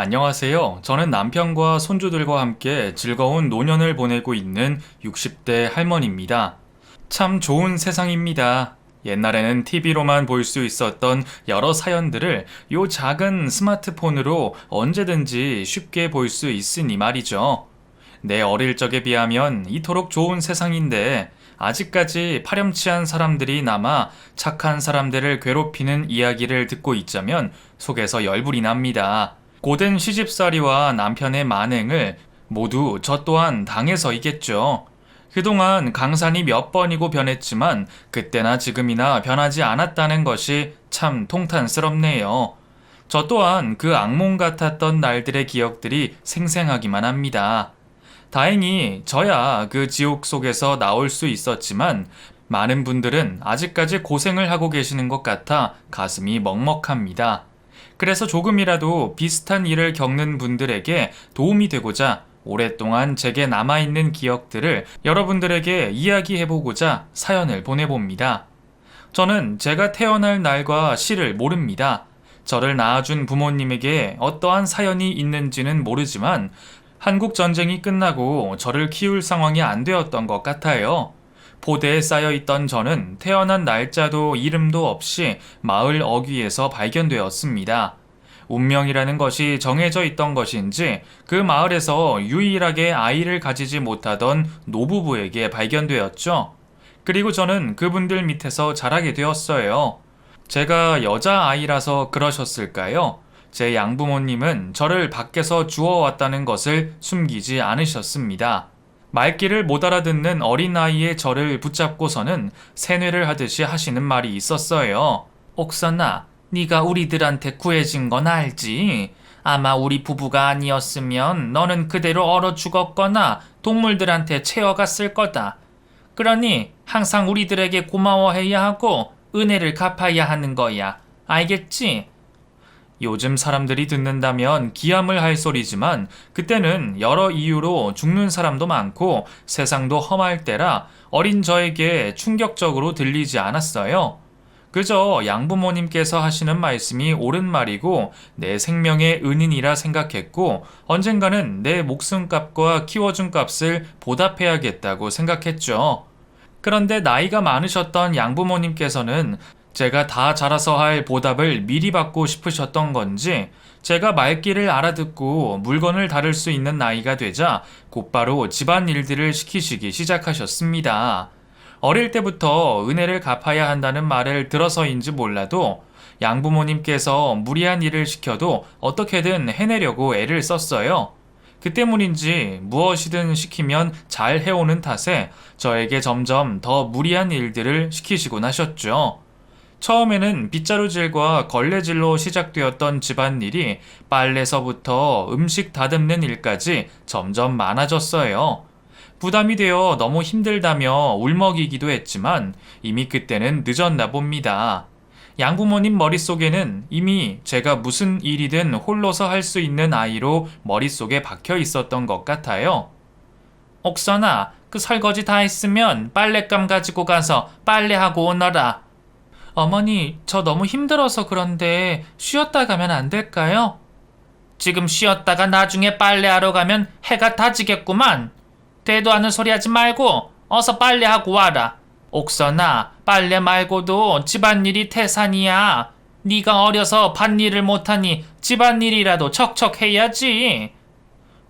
안녕하세요. 저는 남편과 손주들과 함께 즐거운 노년을 보내고 있는 60대 할머니입니다. 참 좋은 세상입니다. 옛날에는 TV로만 볼 수 있었던 여러 사연들을 요 작은 스마트폰으로 언제든지 쉽게 볼 수 있으니 말이죠. 내 어릴 적에 비하면 이토록 좋은 세상인데 아직까지 파렴치한 사람들이 남아 착한 사람들을 괴롭히는 이야기를 듣고 있자면 속에서 열불이 납니다. 고된 시집살이와 남편의 만행을 모두 저 또한 당해서이겠죠. 그동안 강산이 몇 번이고 변했지만 그때나 지금이나 변하지 않았다는 것이 참 통탄스럽네요. 저 또한 그 악몽 같았던 날들의 기억들이 생생하기만 합니다. 다행히 저야 그 지옥 속에서 나올 수 있었지만 많은 분들은 아직까지 고생을 하고 계시는 것 같아 가슴이 먹먹합니다. 그래서 조금이라도 비슷한 일을 겪는 분들에게 도움이 되고자 오랫동안 제게 남아있는 기억들을 여러분들에게 이야기해보고자 사연을 보내봅니다. 저는 제가 태어날 날과 시를 모릅니다. 저를 낳아준 부모님에게 어떠한 사연이 있는지는 모르지만 한국 전쟁이 끝나고 저를 키울 상황이 안 되었던 것 같아요. 포대에 쌓여있던 저는 태어난 날짜도 이름도 없이 마을 어귀에서 발견되었습니다. 운명이라는 것이 정해져 있던 것인지 그 마을에서 유일하게 아이를 가지지 못하던 노부부에게 발견되었죠. 그리고 저는 그분들 밑에서 자라게 되었어요. 제가 여자아이라서 그러셨을까요? 제 양부모님은 저를 밖에서 주워왔다는 것을 숨기지 않으셨습니다. 말귀를 못 알아듣는 어린아이의 저를 붙잡고서는 세뇌를 하듯이 하시는 말이 있었어요. 옥선아, 네가 우리들한테 구해진 건 알지? 아마 우리 부부가 아니었으면 너는 그대로 얼어 죽었거나 동물들한테 채워갔을 거다. 그러니 항상 우리들에게 고마워해야 하고 은혜를 갚아야 하는 거야. 알겠지? 요즘 사람들이 듣는다면 기함을 할 소리지만 그때는 여러 이유로 죽는 사람도 많고 세상도 험할 때라 어린 저에게 충격적으로 들리지 않았어요. 그저 양부모님께서 하시는 말씀이 옳은 말이고 내 생명의 은인이라 생각했고 언젠가는 내 목숨값과 키워준 값을 보답해야겠다고 생각했죠. 그런데 나이가 많으셨던 양부모님께서는 제가 다 자라서 할 보답을 미리 받고 싶으셨던 건지 제가 말귀를 알아듣고 물건을 다룰 수 있는 나이가 되자 곧바로 집안 일들을 시키시기 시작하셨습니다. 어릴 때부터 은혜를 갚아야 한다는 말을 들어서인지 몰라도 양부모님께서 무리한 일을 시켜도 어떻게든 해내려고 애를 썼어요. 그 때문인지 무엇이든 시키면 잘 해오는 탓에 저에게 점점 더 무리한 일들을 시키시곤 하셨죠. 처음에는 빗자루질과 걸레질로 시작되었던 집안일이 빨래서부터 음식 다듬는 일까지 점점 많아졌어요. 부담이 되어 너무 힘들다며 울먹이기도 했지만 이미 그때는 늦었나 봅니다. 양부모님 머릿속에는 이미 제가 무슨 일이든 홀로서 할 수 있는 아이로 머릿속에 박혀 있었던 것 같아요. 옥선아, 그 설거지 다 했으면 빨랫감 가지고 가서 빨래하고 오너라. 어머니, 저 너무 힘들어서 그런데 쉬었다 가면 안 될까요? 지금 쉬었다가 나중에 빨래하러 가면 해가 다 지겠구만. 되도 않은 소리 하지 말고 어서 빨래하고 와라. 옥선아, 빨래 말고도 집안일이 태산이야. 네가 어려서 밭일을 못하니 집안일이라도 척척 해야지.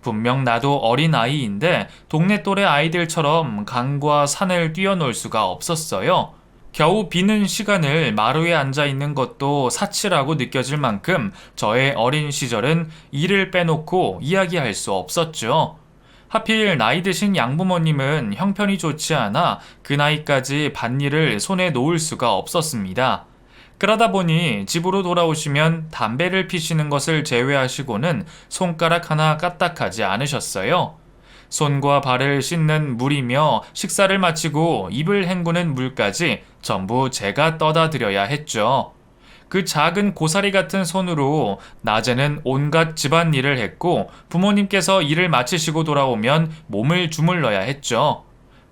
분명 나도 어린아이인데 동네 또래 아이들처럼 강과 산을 뛰어놀 수가 없었어요. 겨우 비는 시간을 마루에 앉아 있는 것도 사치라고 느껴질 만큼 저의 어린 시절은 일을 빼놓고 이야기할 수 없었죠. 하필 나이 드신 양부모님은 형편이 좋지 않아 그 나이까지 밭일을 손에 놓을 수가 없었습니다. 그러다 보니 집으로 돌아오시면 담배를 피시는 것을 제외하시고는 손가락 하나 까딱하지 않으셨어요. 손과 발을 씻는 물이며 식사를 마치고 입을 헹구는 물까지 전부 제가 떠다 드려야 했죠. 그 작은 고사리 같은 손으로 낮에는 온갖 집안일을 했고 부모님께서 일을 마치시고 돌아오면 몸을 주물러야 했죠.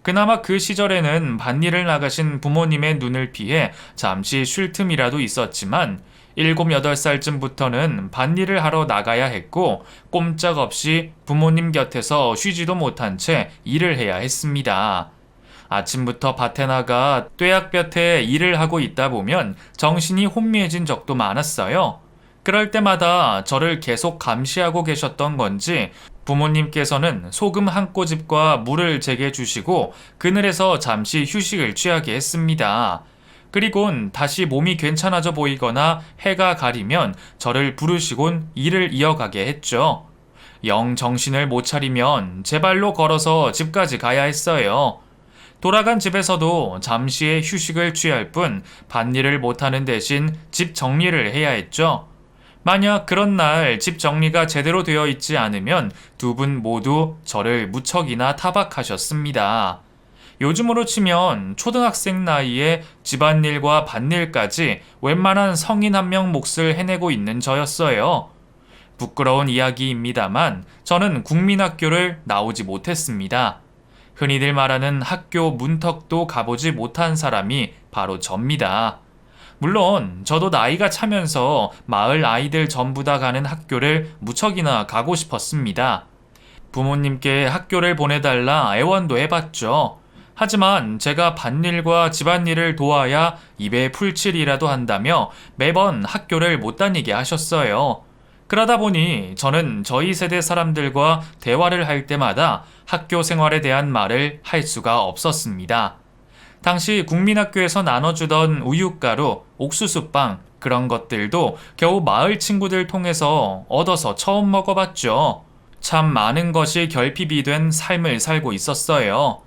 그나마 그 시절에는 밭일을 나가신 부모님의 눈을 피해 잠시 쉴 틈이라도 있었지만 7, 8살쯤부터는 밭일을 하러 나가야 했고 꼼짝없이 부모님 곁에서 쉬지도 못한 채 일을 해야 했습니다. 아침부터 밭에 나가 뙤약볕에 일을 하고 있다 보면 정신이 혼미해진 적도 많았어요. 그럴 때마다 저를 계속 감시하고 계셨던 건지 부모님께서는 소금 한 꼬집과 물을 제게 주시고 그늘에서 잠시 휴식을 취하게 했습니다. 그리곤 다시 몸이 괜찮아져 보이거나 해가 가리면 저를 부르시곤 일을 이어가게 했죠. 영 정신을 못 차리면 제 발로 걸어서 집까지 가야 했어요. 돌아간 집에서도 잠시의 휴식을 취할 뿐 밭일을 못하는 대신 집 정리를 해야 했죠. 만약 그런 날 집 정리가 제대로 되어 있지 않으면 두 분 모두 저를 무척이나 타박하셨습니다. 요즘으로 치면 초등학생 나이에 집안일과 밭일까지 웬만한 성인 한 명 몫을 해내고 있는 저였어요. 부끄러운 이야기입니다만 저는 국민학교를 나오지 못했습니다. 흔히들 말하는 학교 문턱도 가보지 못한 사람이 바로 접니다. 물론 저도 나이가 차면서 마을 아이들 전부 다 가는 학교를 무척이나 가고 싶었습니다. 부모님께 학교를 보내달라 애원도 해봤죠. 하지만 제가 밭일과 집안일을 도와야 입에 풀칠이라도 한다며 매번 학교를 못 다니게 하셨어요. 그러다 보니 저는 저희 세대 사람들과 대화를 할 때마다 학교 생활에 대한 말을 할 수가 없었습니다. 당시 국민학교에서 나눠주던 우유가루, 옥수수빵 그런 것들도 겨우 마을 친구들 통해서 얻어서 처음 먹어봤죠. 참 많은 것이 결핍이 된 삶을 살고 있었어요.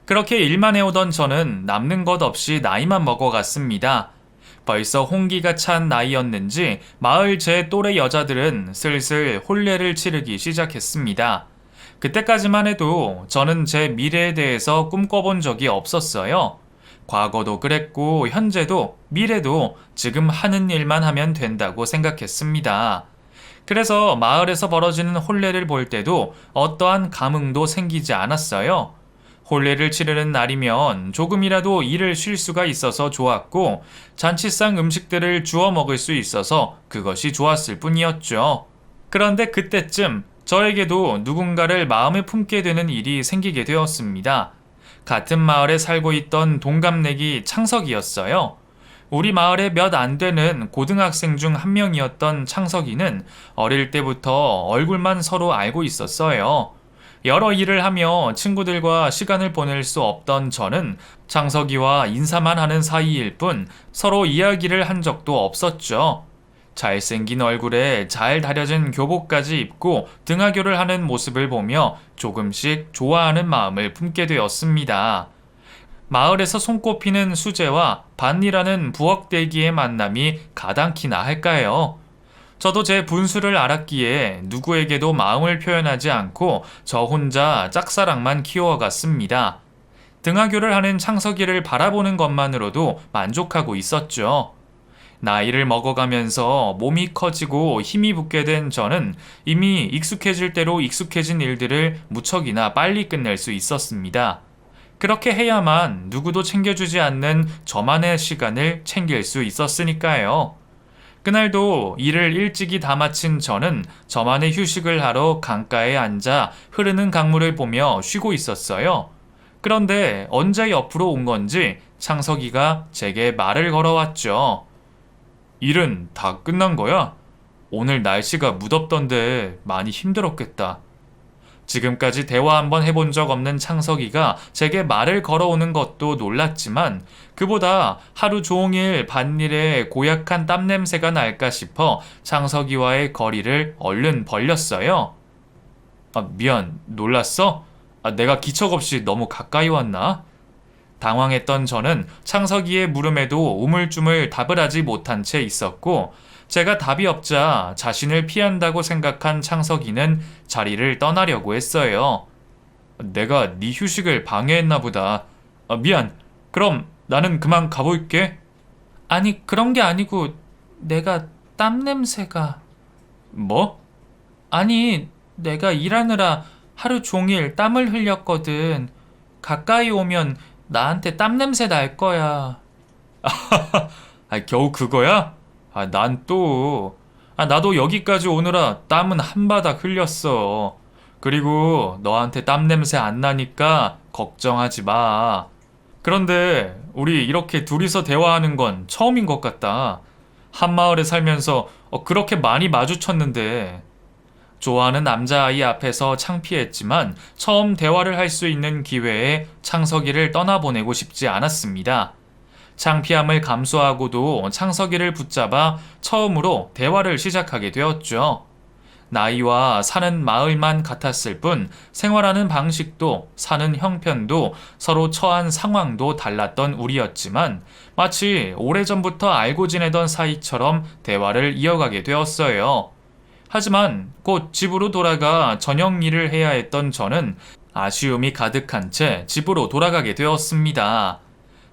그렇게 일만 해오던 저는 남는 것 없이 나이만 먹어갔습니다. 벌써 홍기가 찬 나이였는지 마을 제 또래 여자들은 슬슬 혼례를 치르기 시작했습니다. 그때까지만 해도 저는 제 미래에 대해서 꿈꿔본 적이 없었어요. 과거도 그랬고 현재도 미래도 지금 하는 일만 하면 된다고 생각했습니다. 그래서 마을에서 벌어지는 혼례를 볼 때도 어떠한 감흥도 생기지 않았어요. 혼례를 치르는 날이면 조금이라도 일을 쉴 수가 있어서 좋았고 잔치상 음식들을 주워 먹을 수 있어서 그것이 좋았을 뿐이었죠. 그런데 그때쯤 저에게도 누군가를 마음에 품게 되는 일이 생기게 되었습니다. 같은 마을에 살고 있던 동갑내기 창석이었어요. 우리 마을에 몇 안 되는 고등학생 중 한 명이었던 창석이는 어릴 때부터 얼굴만 서로 알고 있었어요. 여러 일을 하며 친구들과 시간을 보낼 수 없던 저는 창석이와 인사만 하는 사이일 뿐 서로 이야기를 한 적도 없었죠. 잘생긴 얼굴에 잘 다려진 교복까지 입고 등하교를 하는 모습을 보며 조금씩 좋아하는 마음을 품게 되었습니다. 마을에서 손꼽히는 수재와 밭일하는 부엌대기의 만남이 가당키나 할까요? 저도 제 분수를 알았기에 누구에게도 마음을 표현하지 않고 저 혼자 짝사랑만 키워갔습니다. 등하교를 하는 창석이를 바라보는 것만으로도 만족하고 있었죠. 나이를 먹어가면서 몸이 커지고 힘이 붙게 된 저는 이미 익숙해질 대로 익숙해진 일들을 무척이나 빨리 끝낼 수 있었습니다. 그렇게 해야만 누구도 챙겨주지 않는 저만의 시간을 챙길 수 있었으니까요. 그날도 일을 일찍이 다 마친 저는 저만의 휴식을 하러 강가에 앉아 흐르는 강물을 보며 쉬고 있었어요. 그런데 언제 옆으로 온 건지 창석이가 제게 말을 걸어왔죠. 일은 다 끝난 거야? 오늘 날씨가 무덥던데 많이 힘들었겠다. 지금까지 대화 한번 해본 적 없는 창석이가 제게 말을 걸어오는 것도 놀랐지만 그보다 하루 종일 밭일에 고약한 땀냄새가 날까 싶어 창석이와의 거리를 얼른 벌렸어요. 미안, 놀랐어? 내가 기척 없이 너무 가까이 왔나? 당황했던 저는 창석이의 물음에도 우물쭈물 답을 하지 못한 채 있었고 제가 답이 없자 자신을 피한다고 생각한 창석이는 자리를 떠나려고 했어요. 내가 네 휴식을 방해했나 보다. 미안. 그럼 나는 그만 가볼게. 아니, 그런 게 아니고 내가 땀 냄새가... 뭐? 아니, 내가 일하느라 하루 종일 땀을 흘렸거든. 가까이 오면 나한테 땀 냄새 날 거야. 겨우 그거야? 나도 여기까지 오느라 땀은 한 바닥 흘렸어. 그리고 너한테 땀 냄새 안 나니까 걱정하지 마. 그런데 우리 이렇게 둘이서 대화하는 건 처음인 것 같다. 한 마을에 살면서 그렇게 많이 마주쳤는데. 좋아하는 남자아이 앞에서 창피했지만 처음 대화를 할 수 있는 기회에 창석이를 떠나보내고 싶지 않았습니다. 창피함을 감수하고도 창석이를 붙잡아 처음으로 대화를 시작하게 되었죠. 나이와 사는 마을만 같았을 뿐 생활하는 방식도 사는 형편도 서로 처한 상황도 달랐던 우리였지만 마치 오래전부터 알고 지내던 사이처럼 대화를 이어가게 되었어요. 하지만 곧 집으로 돌아가 저녁 일을 해야 했던 저는 아쉬움이 가득한 채 집으로 돌아가게 되었습니다.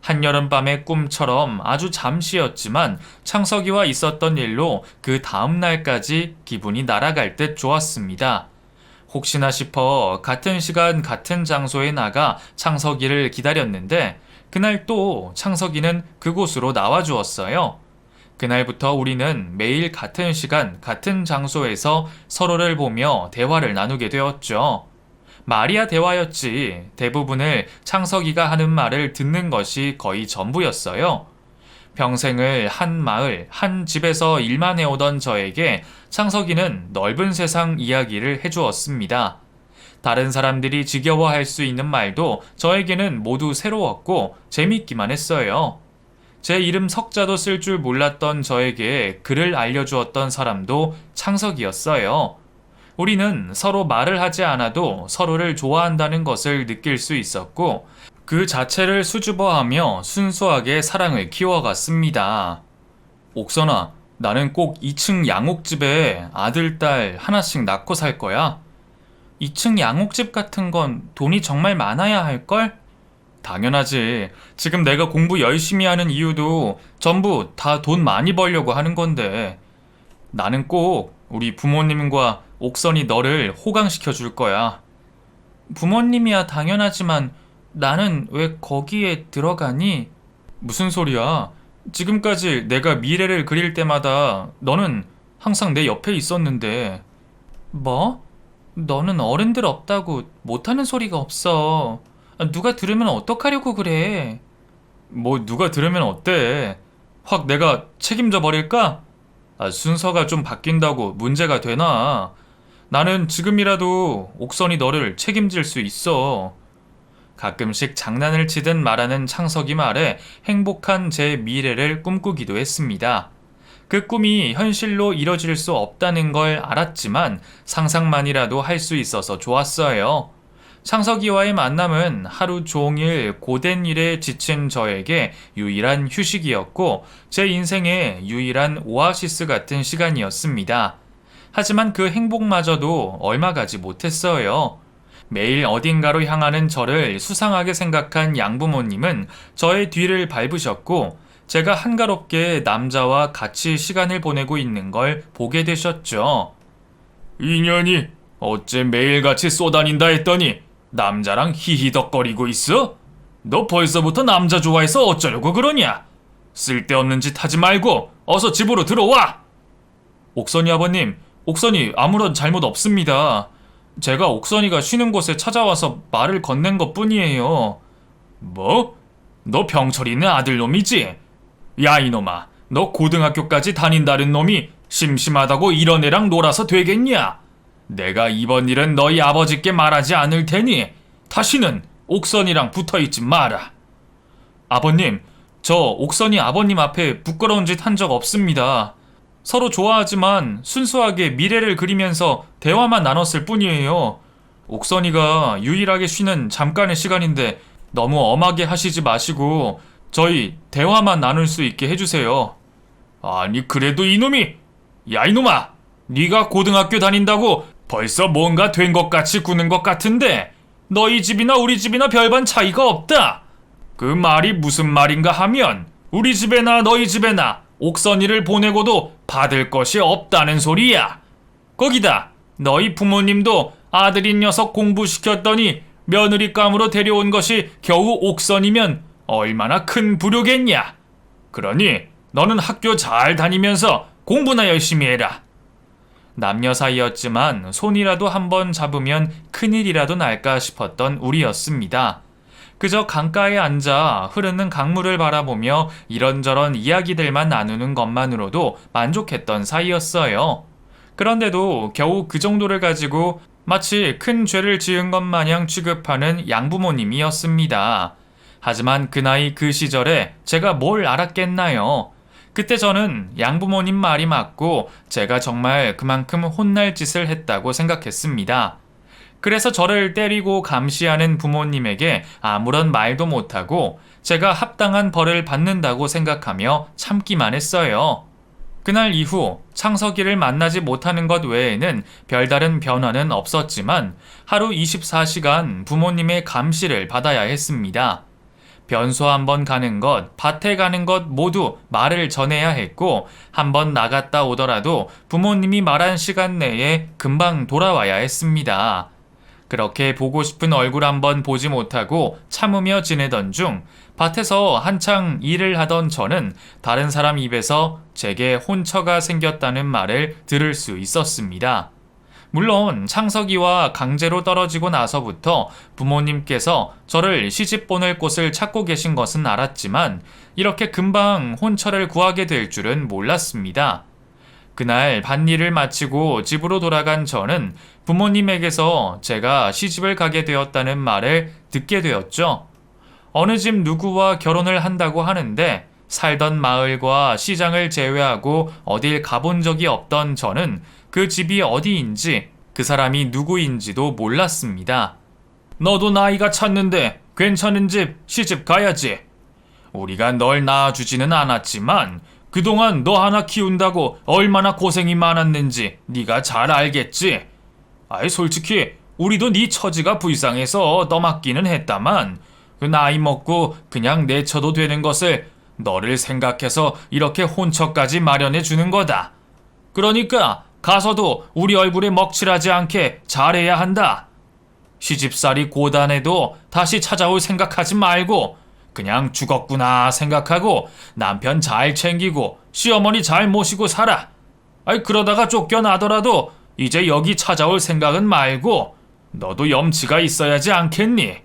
한여름밤의 꿈처럼 아주 잠시였지만 창석이와 있었던 일로 그 다음 날까지 기분이 날아갈 듯 좋았습니다. 혹시나 싶어 같은 시간 같은 장소에 나가 창석이를 기다렸는데 그날 또 창석이는 그곳으로 나와 주었어요. 그날부터 우리는 매일 같은 시간 같은 장소에서 서로를 보며 대화를 나누게 되었죠. 말이야 대화였지 대부분을 창석이가 하는 말을 듣는 것이 거의 전부였어요. 평생을 한 마을, 한 집에서 일만 해오던 저에게 창석이는 넓은 세상 이야기를 해주었습니다. 다른 사람들이 지겨워할 수 있는 말도 저에게는 모두 새로웠고 재밌기만 했어요. 제 이름 석자도 쓸 줄 몰랐던 저에게 글을 알려주었던 사람도 창석이었어요. 우리는 서로 말을 하지 않아도 서로를 좋아한다는 것을 느낄 수 있었고 그 자체를 수줍어하며 순수하게 사랑을 키워갔습니다. 옥선아, 나는 꼭 2층 양옥집에 아들, 딸 하나씩 낳고 살 거야. 2층 양옥집 같은 건 돈이 정말 많아야 할걸? 당연하지. 지금 내가 공부 열심히 하는 이유도 전부 다 돈 많이 벌려고 하는 건데. 나는 꼭 우리 부모님과 옥선이 너를 호강시켜 줄 거야. 부모님이야 당연하지만 나는 왜 거기에 들어가니? 무슨 소리야? 지금까지 내가 미래를 그릴 때마다 너는 항상 내 옆에 있었는데. 뭐? 너는 어른들 없다고 못하는 소리가 없어. 누가 들으면 어떡하려고 그래? 뭐 누가 들으면 어때? 확 내가 책임져 버릴까? 순서가 좀 바뀐다고 문제가 되나? 나는 지금이라도 옥선이 너를 책임질 수 있어. 가끔씩 장난을 치듯 말하는 창석이 말에 행복한 제 미래를 꿈꾸기도 했습니다. 그 꿈이 현실로 이뤄질 수 없다는 걸 알았지만 상상만이라도 할 수 있어서 좋았어요. 창석이와의 만남은 하루 종일 고된 일에 지친 저에게 유일한 휴식이었고 제 인생의 유일한 오아시스 같은 시간이었습니다. 하지만 그 행복마저도 얼마 가지 못했어요. 매일 어딘가로 향하는 저를 수상하게 생각한 양부모님은 저의 뒤를 밟으셨고 제가 한가롭게 남자와 같이 시간을 보내고 있는 걸 보게 되셨죠. 인연이 어째 매일같이 쏘다닌다 했더니 남자랑 히히덕거리고 있어? 너 벌써부터 남자 좋아해서 어쩌려고 그러냐? 쓸데없는 짓 하지 말고 어서 집으로 들어와! 옥선이 아버님, 옥선이 아무런 잘못 없습니다. 제가 옥선이가 쉬는 곳에 찾아와서 말을 건넨 것 뿐이에요. 뭐? 너 병철 있는 아들놈이지? 야 이놈아, 너 고등학교까지 다닌다는 놈이 심심하다고 이런 애랑 놀아서 되겠냐? 내가 이번 일은 너희 아버지께 말하지 않을 테니 다시는 옥선이랑 붙어있지 마라. 아버님, 저 옥선이 아버님 앞에 부끄러운 짓 한 적 없습니다. 서로 좋아하지만 순수하게 미래를 그리면서 대화만 나눴을 뿐이에요. 옥선이가 유일하게 쉬는 잠깐의 시간인데 너무 엄하게 하시지 마시고 저희 대화만 나눌 수 있게 해주세요. 아니 그래도 이놈이, 야 이놈아, 네가 고등학교 다닌다고 벌써 뭔가 된 것 같이 구는 것 같은데 너희 집이나 우리 집이나 별반 차이가 없다. 그 말이 무슨 말인가 하면 우리 집에나 너희 집에나 옥선이를 보내고도 받을 것이 없다는 소리야. 거기다 너희 부모님도 아들인 녀석 공부시켰더니 며느리감으로 데려온 것이 겨우 옥선이면 얼마나 큰 불효겠냐. 그러니 너는 학교 잘 다니면서 공부나 열심히 해라. 남녀 사이였지만 손이라도 한번 잡으면 큰일이라도 날까 싶었던 우리였습니다. 그저 강가에 앉아 흐르는 강물을 바라보며 이런저런 이야기들만 나누는 것만으로도 만족했던 사이였어요. 그런데도 겨우 그 정도를 가지고 마치 큰 죄를 지은 것 마냥 취급하는 양부모님이었습니다. 하지만 그 나이 그 시절에 제가 뭘 알았겠나요? 그때 저는 양부모님 말이 맞고 제가 정말 그만큼 혼날 짓을 했다고 생각했습니다. 그래서 저를 때리고 감시하는 부모님에게 아무런 말도 못하고 제가 합당한 벌을 받는다고 생각하며 참기만 했어요. 그날 이후 창석이를 만나지 못하는 것 외에는 별다른 변화는 없었지만 하루 24시간 부모님의 감시를 받아야 했습니다. 변소 한번 가는 것, 밭에 가는 것 모두 말을 전해야 했고 한번 나갔다 오더라도 부모님이 말한 시간 내에 금방 돌아와야 했습니다. 그렇게 보고 싶은 얼굴 한번 보지 못하고 참으며 지내던 중 밭에서 한창 일을 하던 저는 다른 사람 입에서 제게 혼처가 생겼다는 말을 들을 수 있었습니다. 물론 창석이와 강제로 떨어지고 나서부터 부모님께서 저를 시집 보낼 곳을 찾고 계신 것은 알았지만 이렇게 금방 혼처를 구하게 될 줄은 몰랐습니다. 그날 밭일을 마치고 집으로 돌아간 저는 부모님에게서 제가 시집을 가게 되었다는 말을 듣게 되었죠. 어느 집 누구와 결혼을 한다고 하는데 살던 마을과 시장을 제외하고 어딜 가본 적이 없던 저는 그 집이 어디인지 그 사람이 누구인지도 몰랐습니다. 너도 나이가 찼는데 괜찮은 집 시집 가야지. 우리가 널 낳아주지는 않았지만 그동안 너 하나 키운다고 얼마나 고생이 많았는지 네가 잘 알겠지. 아이 솔직히 우리도 네 처지가 불쌍해서 떠맡기는 했다만 그 나이 먹고 그냥 내쳐도 되는 것을 너를 생각해서 이렇게 혼처까지 마련해 주는 거다. 그러니까 가서도 우리 얼굴에 먹칠하지 않게 잘해야 한다. 시집살이 고단해도 다시 찾아올 생각하지 말고 그냥 죽었구나 생각하고 남편 잘 챙기고 시어머니 잘 모시고 살아. 아이 그러다가 쫓겨나더라도 이제 여기 찾아올 생각은 말고 너도 염치가 있어야지 않겠니?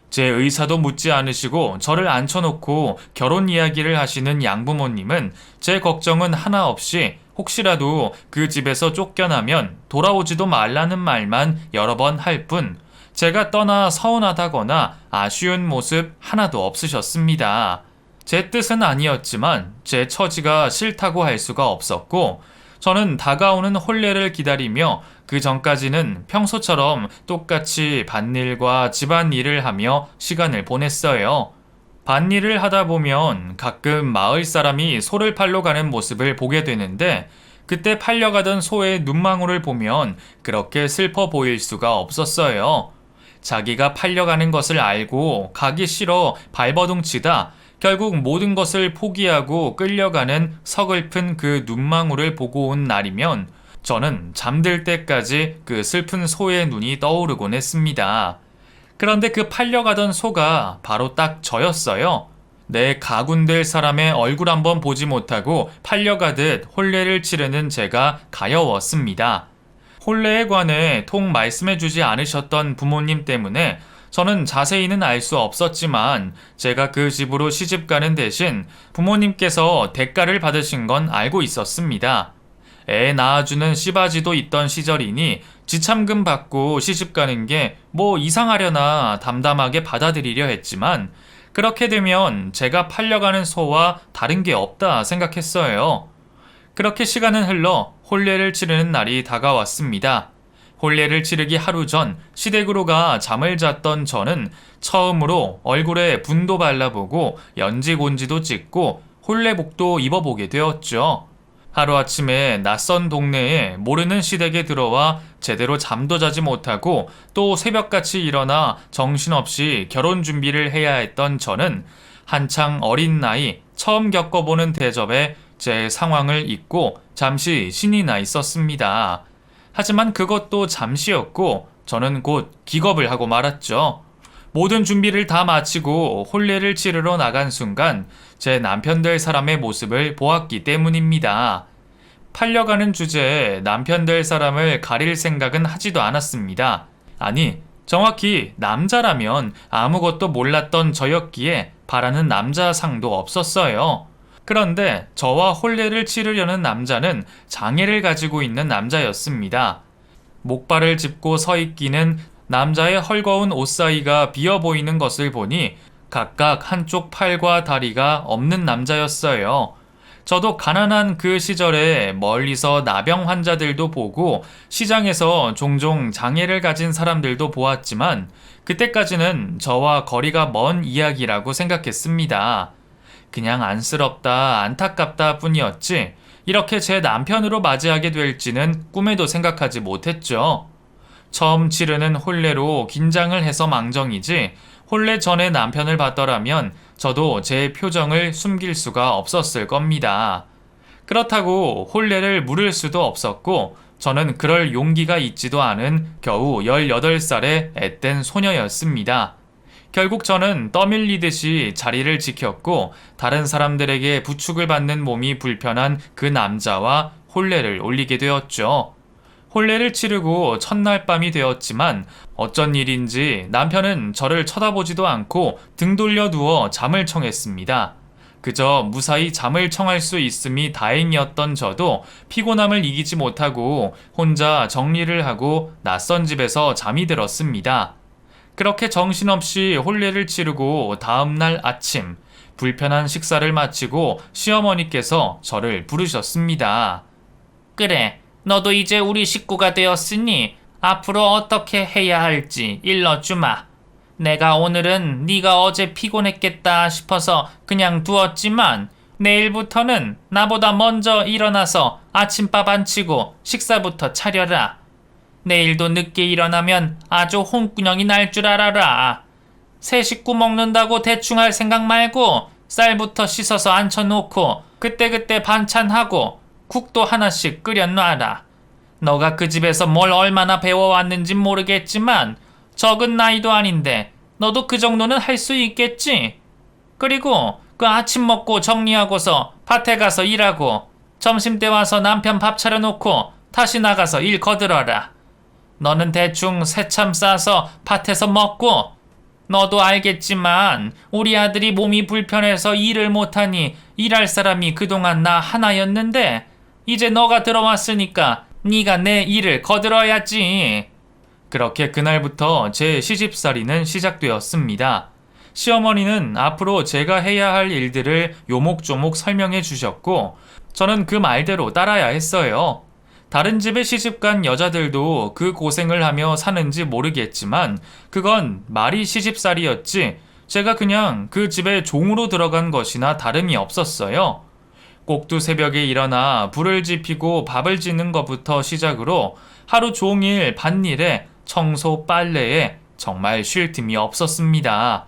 제 의사도 묻지 않으시고 저를 앉혀놓고 결혼 이야기를 하시는 양부모님은 제 걱정은 하나 없이 혹시라도 그 집에서 쫓겨나면 돌아오지도 말라는 말만 여러 번 할 뿐 제가 떠나 서운하다거나 아쉬운 모습 하나도 없으셨습니다. 제 뜻은 아니었지만 제 처지가 싫다고 할 수가 없었고 저는 다가오는 혼례를 기다리며 그 전까지는 평소처럼 똑같이 밭일과 집안일을 하며 시간을 보냈어요. 밭일을 하다 보면 가끔 마을 사람이 소를 팔러 가는 모습을 보게 되는데 그때 팔려가던 소의 눈망울을 보면 그렇게 슬퍼 보일 수가 없었어요. 자기가 팔려가는 것을 알고 가기 싫어 발버둥치다 결국 모든 것을 포기하고 끌려가는 서글픈 그 눈망울을 보고 온 날이면 저는 잠들 때까지 그 슬픈 소의 눈이 떠오르곤 했습니다. 그런데 그 팔려가던 소가 바로 딱 저였어요. 내 가군될 사람의 얼굴 한번 보지 못하고 팔려가듯 혼례를 치르는 제가 가여웠습니다. 혼례에 관해 통 말씀해주지 않으셨던 부모님 때문에 저는 자세히는 알 수 없었지만 제가 그 집으로 시집가는 대신 부모님께서 대가를 받으신 건 알고 있었습니다. 애 낳아주는 씨바지도 있던 시절이니 지참금 받고 시집가는 게 뭐 이상하려나 담담하게 받아들이려 했지만 그렇게 되면 제가 팔려가는 소와 다른 게 없다 생각했어요. 그렇게 시간은 흘러 혼례를 치르는 날이 다가왔습니다. 혼례를 치르기 하루 전 시댁으로 가 잠을 잤던 저는 처음으로 얼굴에 분도 발라보고 연지곤지도 찍고 혼례복도 입어보게 되었죠. 하루아침에 낯선 동네에 모르는 시댁에 들어와 제대로 잠도 자지 못하고 또 새벽같이 일어나 정신없이 결혼 준비를 해야 했던 저는 한창 어린 나이 처음 겪어보는 대접에 제 상황을 잊고 잠시 신이 나 있었습니다. 하지만 그것도 잠시였고 저는 곧 기겁을 하고 말았죠. 모든 준비를 다 마치고 혼례를 치르러 나간 순간 제 남편 될 사람의 모습을 보았기 때문입니다. 팔려가는 주제에 남편 될 사람을 가릴 생각은 하지도 않았습니다. 아니, 정확히 남자라면 아무것도 몰랐던 저였기에 바라는 남자상도 없었어요. 그런데 저와 혼례를 치르려는 남자는 장애를 가지고 있는 남자였습니다. 목발을 짚고 서 있기는 남자의 헐거운 옷 사이가 비어 보이는 것을 보니 각각 한쪽 팔과 다리가 없는 남자였어요. 저도 가난한 그 시절에 멀리서 나병 환자들도 보고 시장에서 종종 장애를 가진 사람들도 보았지만 그때까지는 저와 거리가 먼 이야기라고 생각했습니다. 그냥 안쓰럽다, 안타깝다 뿐이었지 이렇게 제 남편으로 맞이하게 될지는 꿈에도 생각하지 못했죠. 처음 치르는 혼례로 긴장을 해서 망정이지 혼례 전에 남편을 봤더라면 저도 제 표정을 숨길 수가 없었을 겁니다. 그렇다고 혼례를 물을 수도 없었고 저는 그럴 용기가 있지도 않은 겨우 18살의 앳된 소녀였습니다. 결국 저는 떠밀리듯이 자리를 지켰고 다른 사람들에게 부축을 받는 몸이 불편한 그 남자와 혼례를 올리게 되었죠. 혼례를 치르고 첫날 밤이 되었지만 어쩐 일인지 남편은 저를 쳐다보지도 않고 등 돌려 누워 잠을 청했습니다. 그저 무사히 잠을 청할 수 있음이 다행이었던 저도 피곤함을 이기지 못하고 혼자 정리를 하고 낯선 집에서 잠이 들었습니다. 그렇게 정신없이 혼례를 치르고 다음날 아침 불편한 식사를 마치고 시어머니께서 저를 부르셨습니다. 그래, 너도 이제 우리 식구가 되었으니 앞으로 어떻게 해야 할지 일러주마. 내가 오늘은 네가 어제 피곤했겠다 싶어서 그냥 두었지만 내일부터는 나보다 먼저 일어나서 아침밥 안 치고 식사부터 차려라. 내일도 늦게 일어나면 아주 홍군형이 날 줄 알아라. 새 식구 먹는다고 대충 할 생각 말고 쌀부터 씻어서 앉혀놓고 그때그때 반찬하고 국도 하나씩 끓여놔라. 너가 그 집에서 뭘 얼마나 배워왔는진 모르겠지만 적은 나이도 아닌데 너도 그 정도는 할 수 있겠지? 그리고 그 아침 먹고 정리하고서 밭에 가서 일하고 점심때 와서 남편 밥 차려놓고 다시 나가서 일 거들어라. 너는 대충 새참 싸서 밭에서 먹고 너도 알겠지만 우리 아들이 몸이 불편해서 일을 못하니 일할 사람이 그동안 나 하나였는데 이제 너가 들어왔으니까 네가 내 일을 거들어야지. 그렇게 그날부터 제 시집살이는 시작되었습니다. 시어머니는 앞으로 제가 해야 할 일들을 요목조목 설명해 주셨고 저는 그 말대로 따라야 했어요. 다른 집에 시집간 여자들도 그 고생을 하며 사는지 모르겠지만 그건 말이 시집살이였지 제가 그냥 그 집에 종으로 들어간 것이나 다름이 없었어요. 꼭두 새벽에 일어나 불을 지피고 밥을 짓는 것부터 시작으로 하루 종일 밭일에 청소 빨래에 정말 쉴 틈이 없었습니다.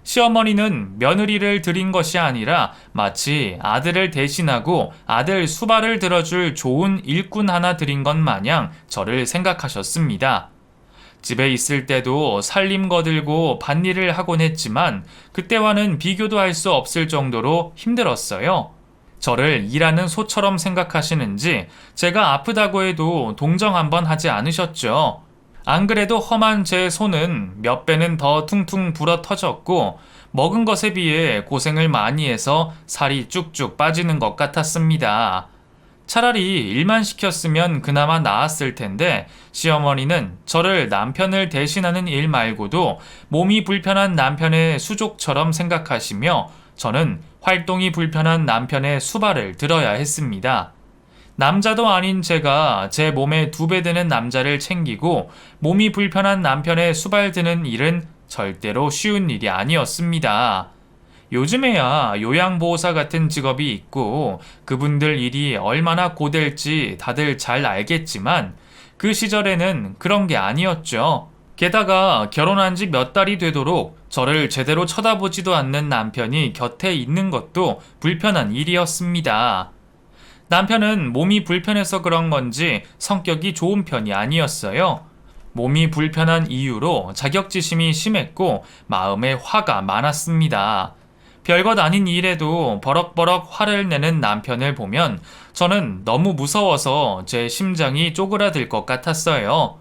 시어머니는 며느리를 들인 것이 아니라 마치 아들을 대신하고 아들 수발을 들어줄 좋은 일꾼 하나 들인 것 마냥 저를 생각하셨습니다. 집에 있을 때도 살림 거들고 밭일을 하곤 했지만 그때와는 비교도 할 수 없을 정도로 힘들었어요. 저를 일하는 소처럼 생각하시는지 제가 아프다고 해도 동정 한번 하지 않으셨죠. 안 그래도 험한 제 손은 몇 배는 더 퉁퉁 불어 터졌고 먹은 것에 비해 고생을 많이 해서 살이 쭉쭉 빠지는 것 같았습니다. 차라리 일만 시켰으면 그나마 나았을 텐데 시어머니는 저를 남편을 대신하는 일 말고도 몸이 불편한 남편의 수족처럼 생각하시며 저는 활동이 불편한 남편의 수발을 들어야 했습니다. 남자도 아닌 제가 제 몸에 2배 되는 남자를 챙기고 몸이 불편한 남편의 수발 드는 일은 절대로 쉬운 일이 아니었습니다. 요즘에야 요양보호사 같은 직업이 있고 그분들 일이 얼마나 고될지 다들 잘 알겠지만 그 시절에는 그런 게 아니었죠. 게다가 결혼한 지 몇 달이 되도록 저를 제대로 쳐다보지도 않는 남편이 곁에 있는 것도 불편한 일이었습니다. 남편은 몸이 불편해서 그런 건지 성격이 좋은 편이 아니었어요. 몸이 불편한 이유로 자격지심이 심했고 마음에 화가 많았습니다. 별것 아닌 일에도 버럭버럭 화를 내는 남편을 보면 저는 너무 무서워서 제 심장이 쪼그라들 것 같았어요.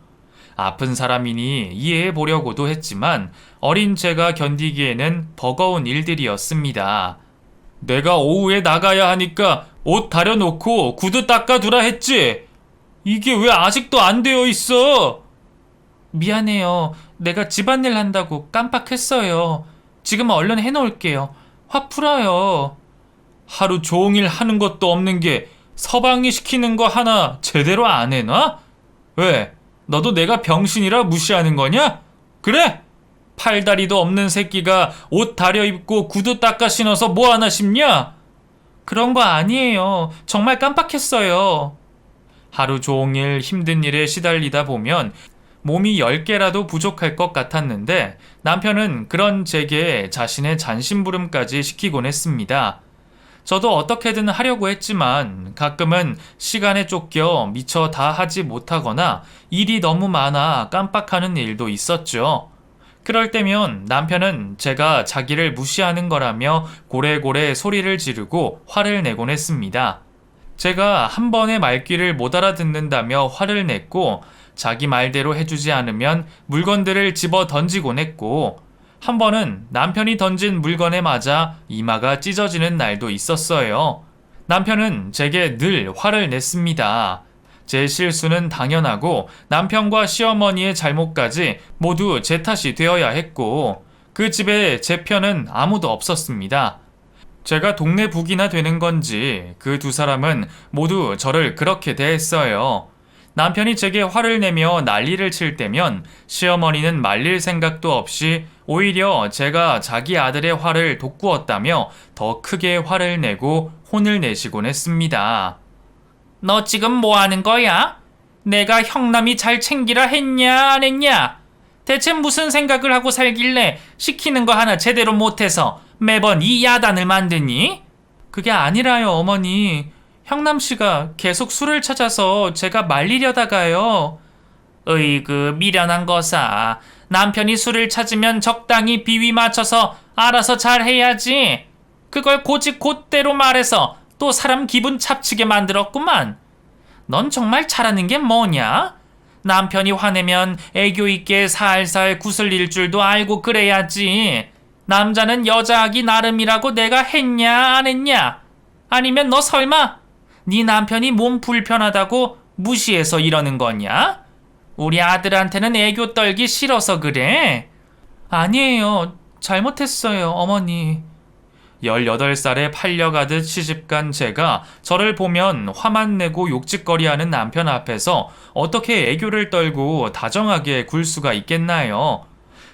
아픈 사람이니 이해해 보려고도 했지만 어린 제가 견디기에는 버거운 일들이었습니다. 내가 오후에 나가야 하니까 옷 다려놓고 구두 닦아두라 했지? 이게 왜 아직도 안 되어 있어? 미안해요. 내가 집안일 한다고 깜빡했어요. 지금 얼른 해놓을게요. 화 풀어요. 하루 종일 하는 것도 없는 게 서방이 시키는 거 하나 제대로 안 해놔? 왜? 너도 내가 병신이라 무시하는 거냐? 그래? 팔다리도 없는 새끼가 옷 다려 입고 구두 닦아 신어서 뭐 하나 싶냐? 그런 거 아니에요. 정말 깜빡했어요. 하루 종일 힘든 일에 시달리다 보면 몸이 10개라도 부족할 것 같았는데 남편은 그런 제게 자신의 잔심부름까지 시키곤 했습니다. 저도 어떻게든 하려고 했지만 가끔은 시간에 쫓겨 미처 다 하지 못하거나 일이 너무 많아 깜빡하는 일도 있었죠. 그럴 때면 남편은 제가 자기를 무시하는 거라며 고래고래 소리를 지르고 화를 내곤 했습니다. 제가 한 번의 말귀를 못 알아듣는다며 화를 냈고 자기 말대로 해주지 않으면 물건들을 집어 던지곤 했고 한 번은 남편이 던진 물건에 맞아 이마가 찢어지는 날도 있었어요. 남편은 제게 늘 화를 냈습니다. 제 실수는 당연하고 남편과 시어머니의 잘못까지 모두 제 탓이 되어야 했고 그 집에 제 편은 아무도 없었습니다. 제가 동네 북이나 되는 건지 그 두 사람은 모두 저를 그렇게 대했어요. 남편이 제게 화를 내며 난리를 칠 때면 시어머니는 말릴 생각도 없이 오히려 제가 자기 아들의 화를 돋구었다며 더 크게 화를 내고 혼을 내시곤 했습니다. 너 지금 뭐 하는 거야? 내가 형남이 잘 챙기라 했냐 안 했냐? 대체 무슨 생각을 하고 살길래 시키는 거 하나 제대로 못해서 매번 이 야단을 만드니? 그게 아니라요, 어머니. 형남씨가 계속 술을 찾아서 제가 말리려다가요. 으이그 미련한 거사. 남편이 술을 찾으면 적당히 비위 맞춰서 알아서 잘 해야지. 그걸 고집 곧대로 말해서 또 사람 기분 잡치게 만들었구만. 넌 정말 잘하는 게 뭐냐? 남편이 화내면 애교 있게 살살 구슬릴 줄도 알고 그래야지. 남자는 여자하기 나름이라고 내가 했냐 안 했냐? 아니면 너 설마 네 남편이 몸 불편하다고 무시해서 이러는 거냐? 우리 아들한테는 애교 떨기 싫어서 그래. 아니에요. 잘못했어요, 어머니. 18살에 팔려가듯 시집간 제가 저를 보면 화만 내고 욕짓거리하는 남편 앞에서 어떻게 애교를 떨고 다정하게 굴 수가 있겠나요?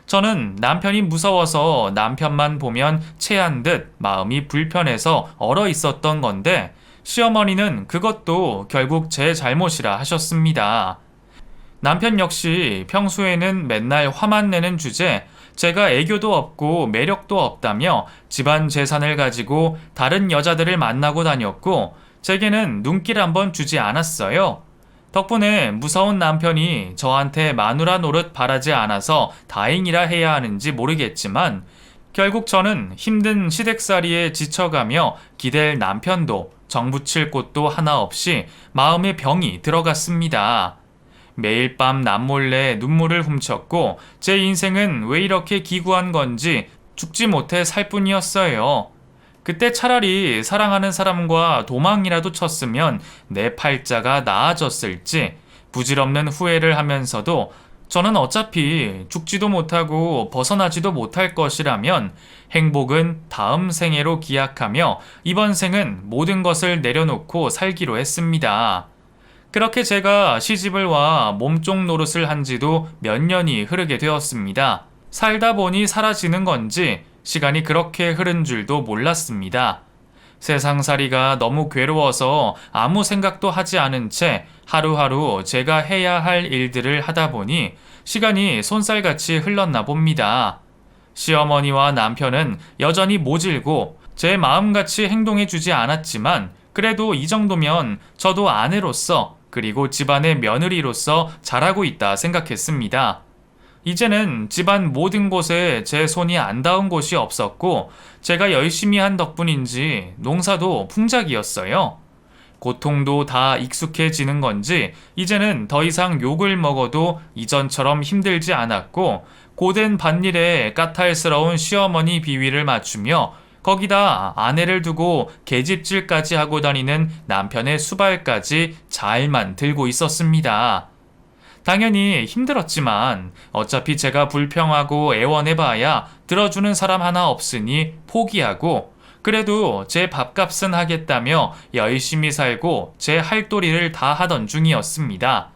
저는 남편이 무서워서 남편만 보면 체한 듯 마음이 불편해서 얼어 있었던 건데 시어머니는 그것도 결국 제 잘못이라 하셨습니다. 남편 역시 평소에는 맨날 화만 내는 주제 제가 애교도 없고 매력도 없다며 집안 재산을 가지고 다른 여자들을 만나고 다녔고 제게는 눈길 한번 주지 않았어요. 덕분에 무서운 남편이 저한테 마누라 노릇 바라지 않아서 다행이라 해야 하는지 모르겠지만 결국 저는 힘든 시댁살이에 지쳐가며 기댈 남편도 정붙일 곳도 하나 없이 마음의 병이 들어갔습니다. 매일 밤 남몰래 눈물을 훔쳤고 제 인생은 왜 이렇게 기구한 건지 죽지 못해 살 뿐이었어요. 그때 차라리 사랑하는 사람과 도망이라도 쳤으면 내 팔자가 나아졌을지 부질없는 후회를 하면서도 저는 어차피 죽지도 못하고 벗어나지도 못할 것이라면 행복은 다음 생애로 기약하며 이번 생은 모든 것을 내려놓고 살기로 했습니다. 그렇게 제가 시집을 와 몸종 노릇을 한 지도 몇 년이 흐르게 되었습니다. 살다 보니 사라지는 건지 시간이 그렇게 흐른 줄도 몰랐습니다. 세상살이가 너무 괴로워서 아무 생각도 하지 않은 채 하루하루 제가 해야 할 일들을 하다 보니 시간이 손살같이 흘렀나 봅니다. 시어머니와 남편은 여전히 모질고 제 마음같이 행동해주지 않았지만 그래도 이 정도면 저도 아내로서 그리고 집안의 며느리로서 잘하고 있다 생각했습니다. 이제는 집안 모든 곳에 제 손이 안 닿은 곳이 없었고 제가 열심히 한 덕분인지 농사도 풍작이었어요. 고통도 다 익숙해지는 건지 이제는 더 이상 욕을 먹어도 이전처럼 힘들지 않았고 고된 밭일에 까탈스러운 시어머니 비위를 맞추며 거기다 아내를 두고 계집질까지 하고 다니는 남편의 수발까지 잘만 들고 있었습니다. 당연히 힘들었지만 어차피 제가 불평하고 애원해봐야 들어주는 사람 하나 없으니 포기하고 그래도 제 밥값은 하겠다며 열심히 살고 제 할도리를 다 하던 중이었습니다.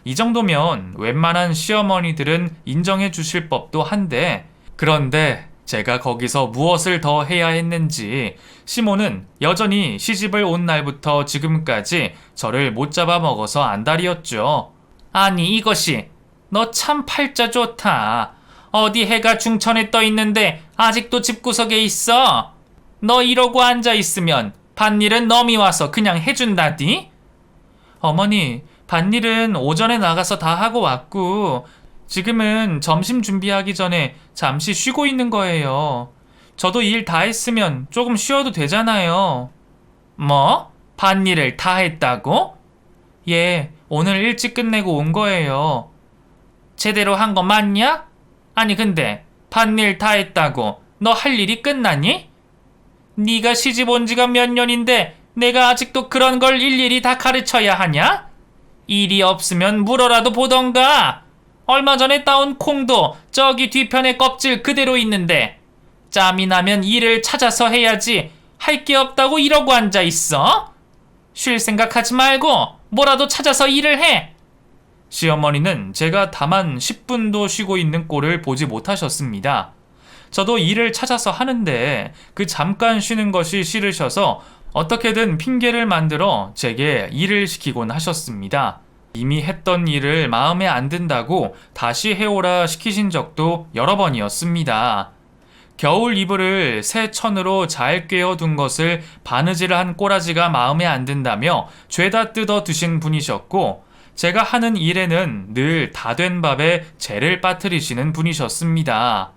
이 정도면 웬만한 시어머니들은 인정해 주실 법도 한데 그런데 제가 거기서 무엇을 더 해야 했는지 시모는 여전히 시집을 온 날부터 지금까지 저를 못 잡아먹어서 안달이었죠. 아니 이것이 너 참 팔자 좋다. 어디 해가 중천에 떠 있는데 아직도 집구석에 있어? 너 이러고 앉아있으면 밭일은 너미 와서 그냥 해준다디? 어머니, 밭일은 오전에 나가서 다 하고 왔고 지금은 점심 준비하기 전에 잠시 쉬고 있는 거예요. 저도 일 다 했으면 조금 쉬어도 되잖아요. 뭐? 밭일을 다 했다고? 예, 오늘 일찍 끝내고 온 거예요. 제대로 한 거 맞냐? 아니 근데 밭일 다 했다고 너 할 일이 끝났니? 네가 시집 온 지가 몇 년인데 내가 아직도 그런 걸 일일이 다 가르쳐야 하냐? 일이 없으면 물어라도 보던가. 얼마 전에 따온 콩도 저기 뒤편에 껍질 그대로 있는데 짬이 나면 일을 찾아서 해야지 할 게 없다고 이러고 앉아있어? 쉴 생각하지 말고 뭐라도 찾아서 일을 해. 시어머니는 제가 다만 10분도 쉬고 있는 꼴을 보지 못하셨습니다. 저도 일을 찾아서 하는데 그 잠깐 쉬는 것이 싫으셔서 어떻게든 핑계를 만들어 제게 일을 시키곤 하셨습니다. 이미 했던 일을 마음에 안 든다고 다시 해오라 시키신 적도 여러 번이었습니다. 겨울 이불을 새 천으로 잘 꿰어둔 것을 바느질을 한 꼬라지가 마음에 안 든다며 죄다 뜯어 드신 분이셨고 제가 하는 일에는 늘 다 된 밥에 재를 빠뜨리시는 분이셨습니다.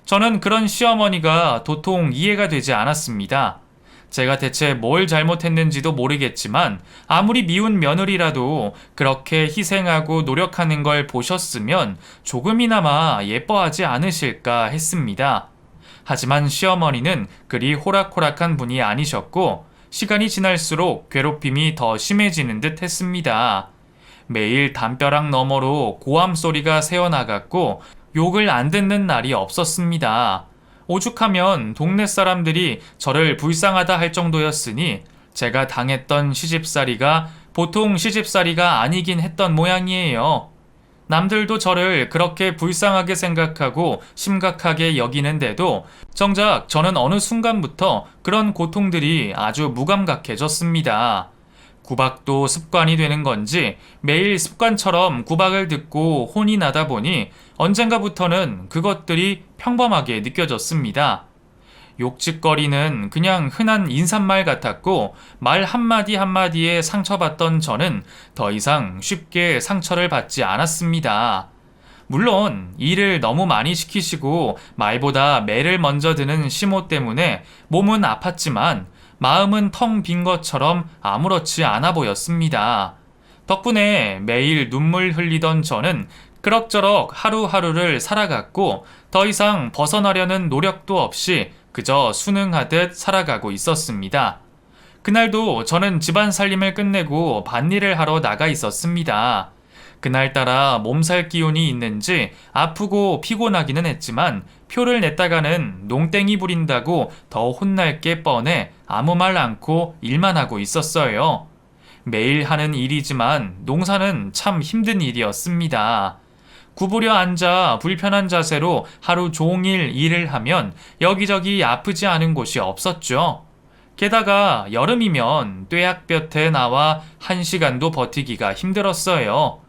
저는 그런 시어머니가 도통 이해가 되지 않았습니다. 제가 대체 뭘 잘못했는지도 모르겠지만 아무리 미운 며느리라도 그렇게 희생하고 노력하는 걸 보셨으면 조금이나마 예뻐하지 않으실까 했습니다. 하지만 시어머니는 그리 호락호락한 분이 아니셨고 시간이 지날수록 괴롭힘이 더 심해지는 듯 했습니다. 매일 담벼락 너머로 고함 소리가 새어나갔고 욕을 안 듣는 날이 없었습니다. 오죽하면 동네 사람들이 저를 불쌍하다 할 정도였으니 제가 당했던 시집살이가 보통 시집살이가 아니긴 했던 모양이에요. 남들도 저를 그렇게 불쌍하게 생각하고 심각하게 여기는데도 정작 저는 어느 순간부터 그런 고통들이 아주 무감각해졌습니다. 구박도 습관이 되는 건지 매일 습관처럼 구박을 듣고 혼이 나다 보니 언젠가부터는 그것들이 평범하게 느껴졌습니다. 욕짓거리는 그냥 흔한 인사말 같았고 말 한마디 한마디에 상처받던 저는 더 이상 쉽게 상처를 받지 않았습니다. 물론 일을 너무 많이 시키시고 말보다 매를 먼저 드는 시모 때문에 몸은 아팠지만 마음은 텅 빈 것처럼 아무렇지 않아 보였습니다. 덕분에 매일 눈물 흘리던 저는 그럭저럭 하루하루를 살아갔고 더 이상 벗어나려는 노력도 없이 그저 순응하듯 살아가고 있었습니다. 그날도 저는 집안 살림을 끝내고 밭일을 하러 나가 있었습니다. 그날따라 몸살 기운이 있는지 아프고 피곤하기는 했지만 표를 냈다가는 농땡이 부린다고 더 혼날 게 뻔해 아무 말 않고 일만 하고 있었어요. 매일 하는 일이지만 농사는 참 힘든 일이었습니다. 구부려 앉아 불편한 자세로 하루 종일 일을 하면 여기저기 아프지 않은 곳이 없었죠. 게다가 여름이면 뙤약볕에 나와 1시간도 버티기가 힘들었어요.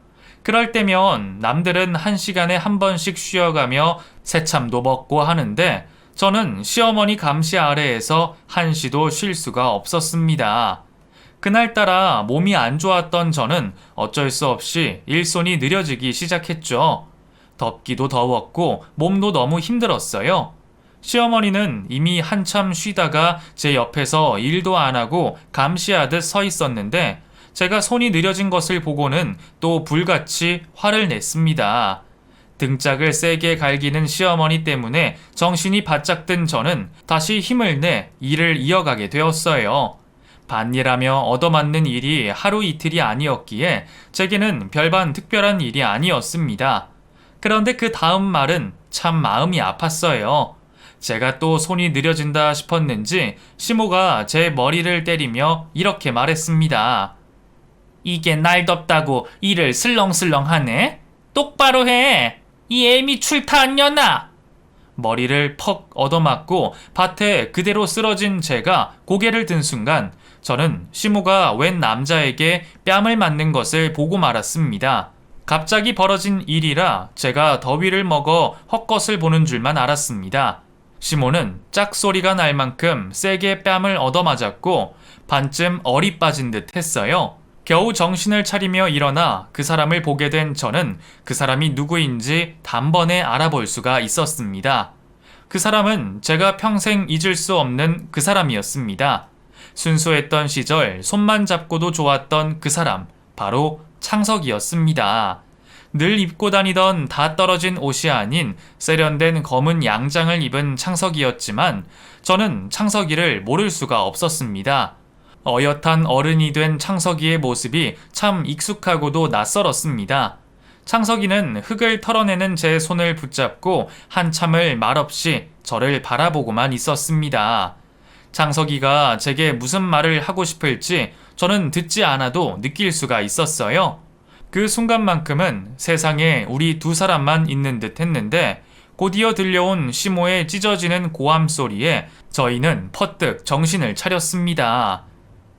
그럴 때면 남들은 1시간에 한 번씩 쉬어가며 새참도 먹고 하는데 저는 시어머니 감시 아래에서 한시도 쉴 수가 없었습니다. 그날따라 몸이 안 좋았던 저는 어쩔 수 없이 일손이 느려지기 시작했죠. 덥기도 더웠고 몸도 너무 힘들었어요. 시어머니는 이미 한참 쉬다가 제 옆에서 일도 안 하고 감시하듯 서 있었는데 제가 손이 느려진 것을 보고는 또 불같이 화를 냈습니다. 등짝을 세게 갈기는 시어머니 때문에 정신이 바짝 든 저는 다시 힘을 내 일을 이어가게 되었어요. 밭일하며 얻어맞는 일이 하루 이틀이 아니었기에 제게는 별반 특별한 일이 아니었습니다. 그런데 그 다음 말은 참 마음이 아팠어요. 제가 또 손이 느려진다 싶었는지 시모가 제 머리를 때리며 이렇게 말했습니다. 이게 날덥다고 일을 슬렁슬렁 하네? 똑바로 해! 이 애미 출타 안 년아! 머리를 퍽 얻어맞고 밭에 그대로 쓰러진 제가 고개를 든 순간 저는 시모가 웬 남자에게 뺨을 맞는 것을 보고 말았습니다. 갑자기 벌어진 일이라 제가 더위를 먹어 헛것을 보는 줄만 알았습니다. 시모는 짝소리가 날 만큼 세게 뺨을 얻어맞았고 반쯤 얼이 빠진 듯 했어요. 겨우 정신을 차리며 일어나 그 사람을 보게 된 저는 그 사람이 누구인지 단번에 알아볼 수가 있었습니다. 그 사람은 제가 평생 잊을 수 없는 그 사람이었습니다. 순수했던 시절 손만 잡고도 좋았던 그 사람, 바로 창석이었습니다. 늘 입고 다니던 다 떨어진 옷이 아닌 세련된 검은 양장을 입은 창석이었지만 저는 창석이를 모를 수가 없었습니다. 어엿한 어른이 된 창석이의 모습이 참 익숙하고도 낯설었습니다. 창석이는 흙을 털어내는 제 손을 붙잡고 한참을 말없이 저를 바라보고만 있었습니다. 창석이가 제게 무슨 말을 하고 싶을지 저는 듣지 않아도 느낄 수가 있었어요. 그 순간만큼은 세상에 우리 두 사람만 있는 듯 했는데 곧이어 들려온 시모의 찢어지는 고함 소리에 저희는 퍼뜩 정신을 차렸습니다.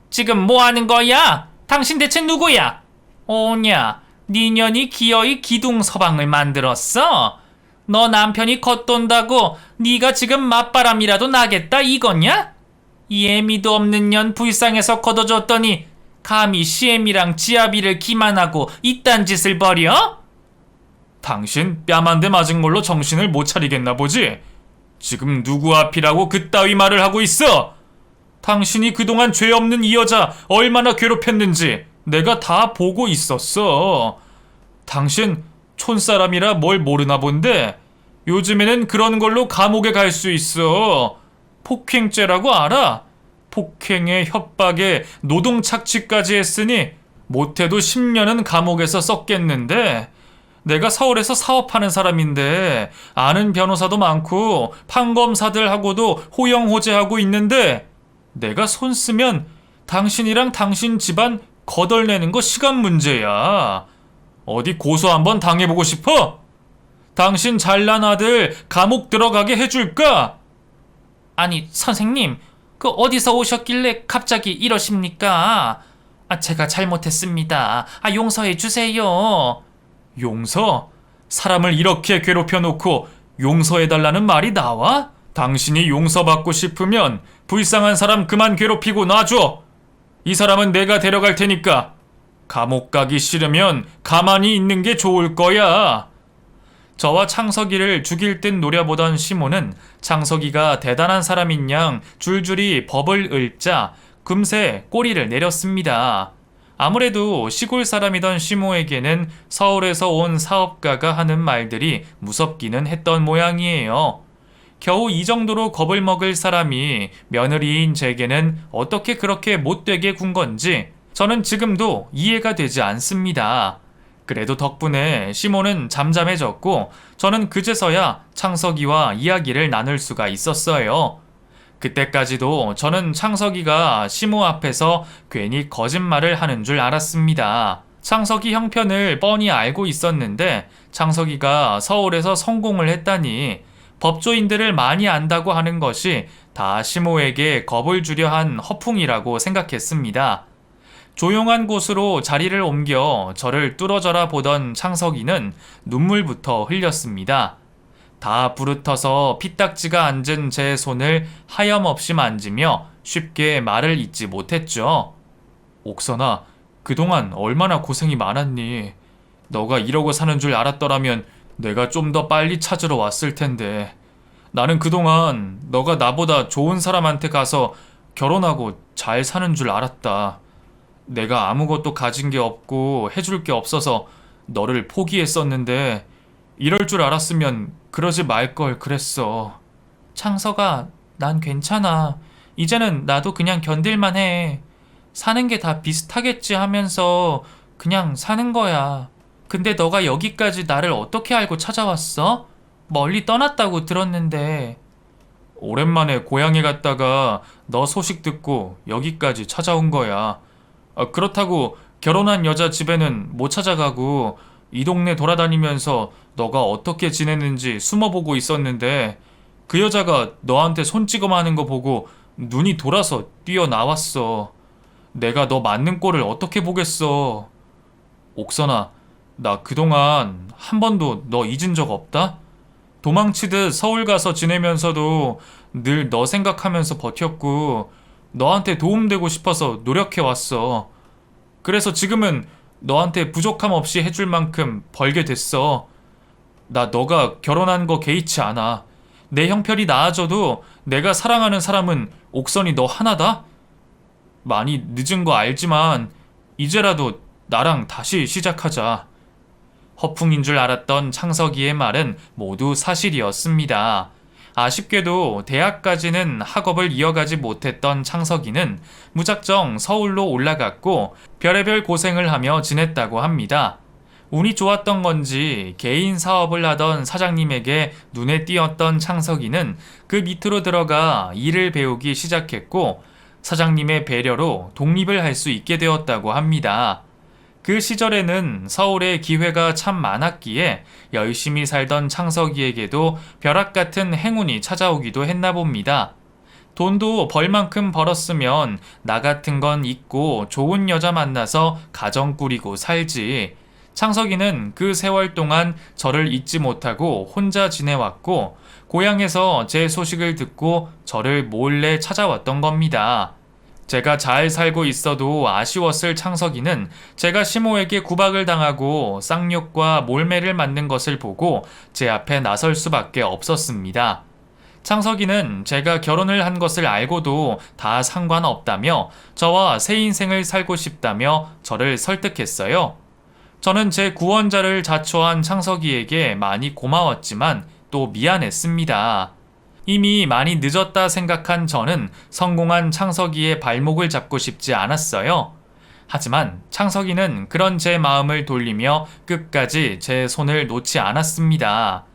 지금 뭐 하는 거야? 당신 대체 누구야? 오냐, 네 년이 기어이 기둥 서방을 만들었어? 너 남편이 겉돈다고 네가 지금 맞바람이라도 나겠다 이거냐? 이 애미도 없는 년 불쌍해서 걷어줬더니 감히 시애미랑 지아비를 기만하고 이딴 짓을 벌여? 당신 뺨 한 대 맞은 걸로 정신을 못 차리겠나 보지? 지금 누구 앞이라고 그따위 말을 하고 있어? 당신이 그동안 죄 없는 이 여자 얼마나 괴롭혔는지 내가 다 보고 있었어. 당신 촌사람이라 뭘 모르나 본데 요즘에는 그런 걸로 감옥에 갈 수 있어. 폭행죄라고 알아? 폭행에 협박에 노동착취까지 했으니 못해도 10년은 감옥에서 썩겠는데 내가 서울에서 사업하는 사람인데 아는 변호사도 많고 판검사들하고도 호영호재하고 있는데 내가 손 쓰면 당신이랑 당신 집안 거덜내는 거 시간 문제야. 어디 고소 한번 당해보고 싶어? 당신 잘난 아들 감옥 들어가게 해줄까? 아니 선생님, 그 어디서 오셨길래 갑자기 이러십니까? 제가 잘못했습니다. 용서해 주세요. 용서? 사람을 이렇게 괴롭혀 놓고 용서해달라는 말이 나와? 당신이 용서받고 싶으면 불쌍한 사람 그만 괴롭히고 놔줘. 이 사람은 내가 데려갈 테니까 감옥 가기 싫으면 가만히 있는 게 좋을 거야. 저와 창석이를 죽일 듯 노려보던 시모는 창석이가 대단한 사람인 양 줄줄이 법을 읊자 금세 꼬리를 내렸습니다. 아무래도 시골 사람이던 시모에게는 서울에서 온 사업가가 하는 말들이 무섭기는 했던 모양이에요. 겨우 이 정도로 겁을 먹을 사람이 며느리인 제게는 어떻게 그렇게 못되게 군 건지 저는 지금도 이해가 되지 않습니다. 그래도 덕분에 시모는 잠잠해졌고 저는 그제서야 창석이와 이야기를 나눌 수가 있었어요. 그때까지도 저는 창석이가 시모 앞에서 괜히 거짓말을 하는 줄 알았습니다. 창석이 형편을 뻔히 알고 있었는데 창석이가 서울에서 성공을 했다니 법조인들을 많이 안다고 하는 것이 다 시모에게 겁을 주려 한 허풍이라고 생각했습니다. 조용한 곳으로 자리를 옮겨 저를 뚫어져라 보던 창석이는 눈물부터 흘렸습니다. 다 부르터서 피딱지가 앉은 제 손을 하염없이 만지며 쉽게 말을 잇지 못했죠. 옥선아, 그동안 얼마나 고생이 많았니? 너가 이러고 사는 줄 알았더라면 내가 좀 더 빨리 찾으러 왔을 텐데. 나는 그동안 너가 나보다 좋은 사람한테 가서 결혼하고 잘 사는 줄 알았다. 내가 아무것도 가진 게 없고 해줄 게 없어서 너를 포기했었는데 이럴 줄 알았으면 그러지 말 걸 그랬어. 창석아, 난 괜찮아. 이제는 나도 그냥 견딜만 해. 사는 게 다 비슷하겠지 하면서 그냥 사는 거야. 근데 너가 여기까지 나를 어떻게 알고 찾아왔어? 멀리 떠났다고 들었는데. 오랜만에 고향에 갔다가 너 소식 듣고 여기까지 찾아온 거야. 그렇다고 결혼한 여자 집에는 못 찾아가고 이 동네 돌아다니면서 너가 어떻게 지내는지 숨어보고 있었는데 그 여자가 너한테 손찌검하는 거 보고 눈이 돌아서 뛰어나왔어. 내가 너 맞는 꼴을 어떻게 보겠어. 옥선아, 나 그동안 한 번도 너 잊은 적 없다? 도망치듯 서울 가서 지내면서도 늘 너 생각하면서 버텼고 너한테 도움되고 싶어서 노력해왔어. 그래서 지금은 너한테 부족함 없이 해줄 만큼 벌게 됐어. 나 너가 결혼한 거 개의치 않아. 내 형편이 나아져도 내가 사랑하는 사람은 옥선이 너 하나다? 많이 늦은 거 알지만 이제라도 나랑 다시 시작하자. 허풍인 줄 알았던 창석이의 말은 모두 사실이었습니다. 아쉽게도 대학까지는 학업을 이어가지 못했던 창석이는 무작정 서울로 올라갔고 별의별 고생을 하며 지냈다고 합니다. 운이 좋았던 건지 개인 사업을 하던 사장님에게 눈에 띄었던 창석이는 그 밑으로 들어가 일을 배우기 시작했고 사장님의 배려로 독립을 할 수 있게 되었다고 합니다. 그 시절에는 서울에 기회가 참 많았기에 열심히 살던 창석이에게도 벼락 같은 행운이 찾아오기도 했나 봅니다. 돈도 벌만큼 벌었으면 나 같은 건 잊고 좋은 여자 만나서 가정 꾸리고 살지. 창석이는 그 세월 동안 저를 잊지 못하고 혼자 지내왔고 고향에서 제 소식을 듣고 저를 몰래 찾아왔던 겁니다. 제가 잘 살고 있어도 아쉬웠을 창석이는 제가 시모에게 구박을 당하고 쌍욕과 몰매를 맞는 것을 보고 제 앞에 나설 수밖에 없었습니다. 창석이는 제가 결혼을 한 것을 알고도 다 상관없다며 저와 새 인생을 살고 싶다며 저를 설득했어요. 저는 제 구원자를 자초한 창석이에게 많이 고마웠지만 또 미안했습니다. 이미 많이 늦었다 생각한 저는 성공한 창석이의 발목을 잡고 싶지 않았어요. 하지만 창석이는 그런 제 마음을 돌리며 끝까지 제 손을 놓지 않았습니다.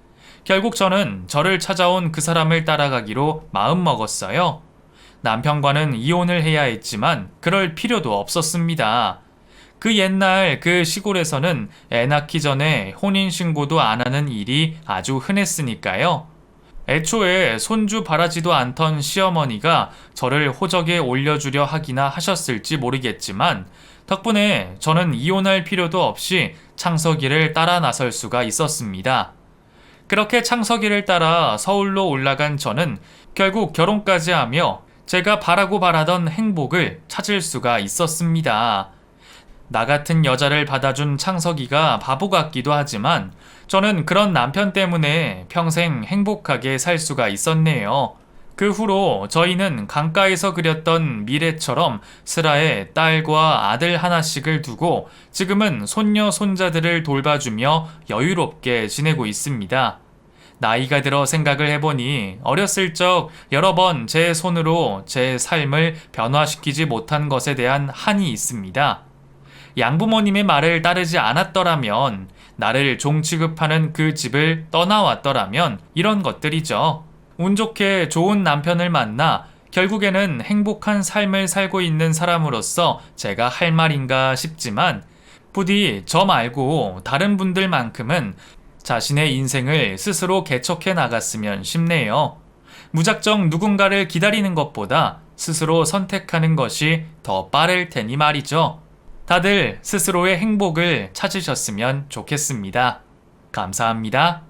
결국 저는 저를 찾아온 그 사람을 따라가기로 마음먹었어요. 남편과는 이혼을 해야 했지만 그럴 필요도 없었습니다. 그 옛날 그 시골에서는 애 낳기 전에 혼인신고도 안 하는 일이 아주 흔했으니까요. 애초에 손주 바라지도 않던 시어머니가 저를 호적에 올려주려 하기나 하셨을지 모르겠지만 덕분에 저는 이혼할 필요도 없이 창석이를 따라 나설 수가 있었습니다. 그렇게 창석이를 따라 서울로 올라간 저는 결국 결혼까지 하며 제가 바라고 바라던 행복을 찾을 수가 있었습니다. 나 같은 여자를 받아준 창석이가 바보 같기도 하지만 저는 그런 남편 때문에 평생 행복하게 살 수가 있었네요. 그 후로 저희는 강가에서 그렸던 미래처럼 슬하에 딸과 아들 하나씩을 두고 지금은 손녀 손자들을 돌봐주며 여유롭게 지내고 있습니다. 나이가 들어 생각을 해보니 어렸을 적 여러 번 제 손으로 제 삶을 변화시키지 못한 것에 대한 한이 있습니다. 양부모님의 말을 따르지 않았더라면, 나를 종 취급하는 그 집을 떠나왔더라면 이런 것들이죠. 운 좋게 좋은 남편을 만나 결국에는 행복한 삶을 살고 있는 사람으로서 제가 할 말인가 싶지만 부디 저 말고 다른 분들만큼은 자신의 인생을 스스로 개척해 나갔으면 싶네요. 무작정 누군가를 기다리는 것보다 스스로 선택하는 것이 더 빠를 테니 말이죠. 다들 스스로의 행복을 찾으셨으면 좋겠습니다. 감사합니다.